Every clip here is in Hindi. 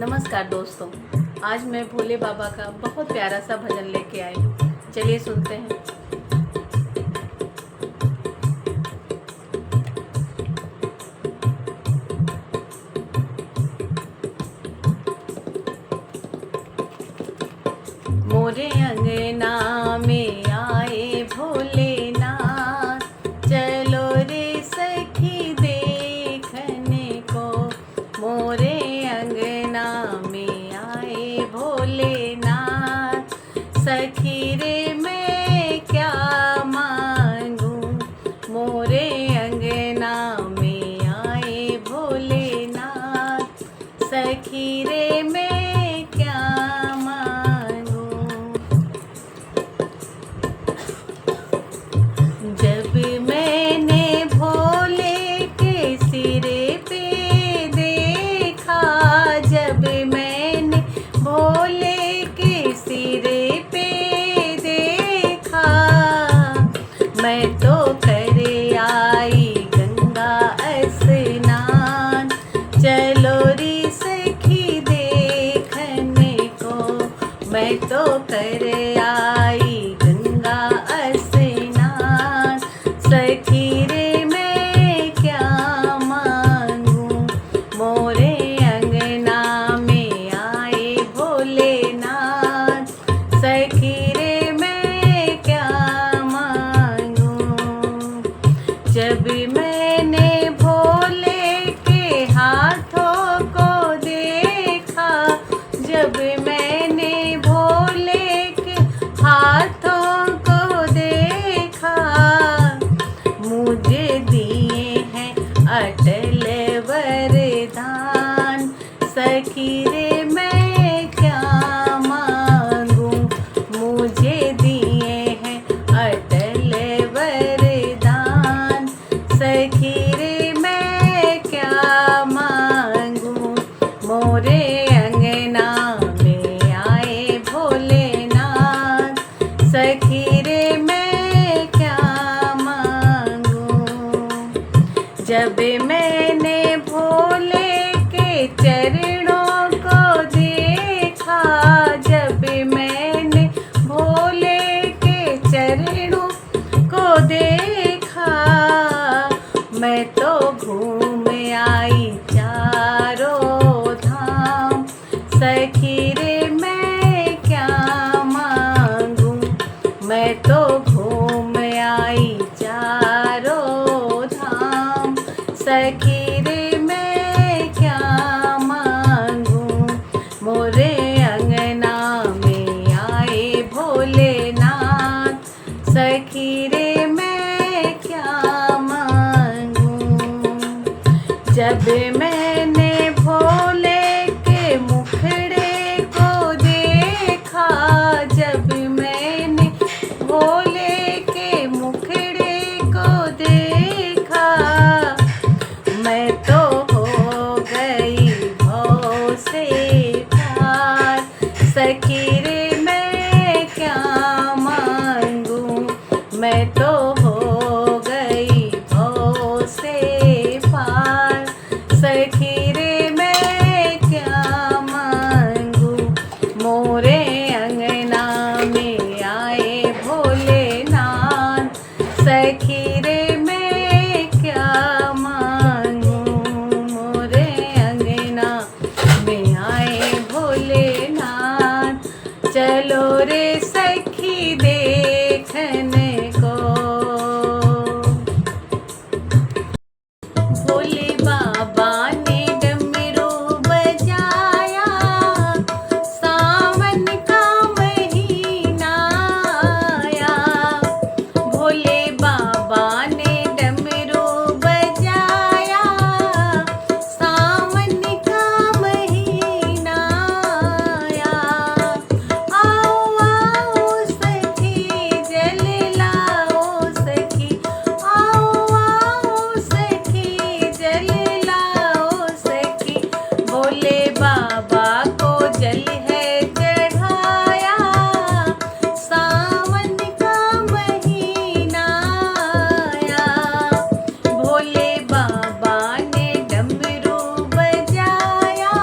नमस्कार दोस्तों, आज मैं भोले बाबा का बहुत प्यारा सा भजन लेके आई हूँ। चलिए सुनते हैं। मोरे अंगना में आए भोलेनाथ, चलो रे सखी देखने को। मोरे अंगना में आए भोलेनाथ, सखी रे मैं क्या मांगूं। मोरे अंगना में आए भोलेनाथ, सखी रे मैं क्या जब मैंने भोले के सिरे पे देखा, जब मैंने भोले के सिरे पे देखा, मैं तो करे आई गंगा स्नान। चलो री सखी देखने को, मैं तो करे आई गंगा स्नान। सखी रे मैं क्या मांगूं। मोरे अंगना में आए भोलेनाथ, सखी रे मैं क्या मांगूं। जब मैंने भोले के हाथों को देखा, जब मैंने भोले के हाथों को देखा, मुझे दिए हैं अटल वरदान। सखी रे मैं क्या मांगूं। मुझे दिए हैं अटल वरदान, सखी रे मैं क्या मांगूं। मोरे अंगना में आए भोलेनाथ, सखी रे मैं क्या मांगूं। जब मैंने भोले के चरणों को देखा, जब मैंने भोले के चरणों को देखा, मैं तो घूम आई चारों धाम। सखी रे मैं क्या मांगूं। मैं तो घूम आई चारों धाम। सखी रे मैं क्या मांगूं। मोरे अंगना में आए भोलेनाथ, सखी रे मैं क्या मांगूं। जब मैंने भोले के मुखड़े को देखा, जब मैंने भोले के मुखड़े को देखा, मैं तो हो गई भव से पार। सखी रे मैं क्या मांगूं। मैं तो हो गई भव से पार। सखी रे मैं क्या मांगूं। मोरे अंगना में आए भोलेनाथ, सखी रे मैं क्या मांगूं। मोरे अंगना में आए भोलेनाथ, चलो रे सखी देखने को। भोले बाबा ने डमरू बजाया, सावन का महीना आया। भोले बाबा ने डमरू बजाया, सावन का महीना आया। आओ आओ सखी जल लाओ सखी, आओ आओ सखी जल लाओ सखी। भोले बाबा को जल है चढ़ाया, सावन का महीना आया। भोले बाबा ने डमरू बजाया,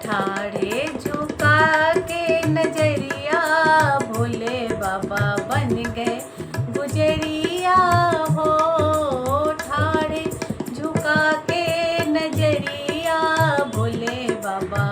ठाड़े झुका के नजरिया भोले बाबा बन गए गुजरिया हो। ठाड़े झुका के नजरिया भोले बाबा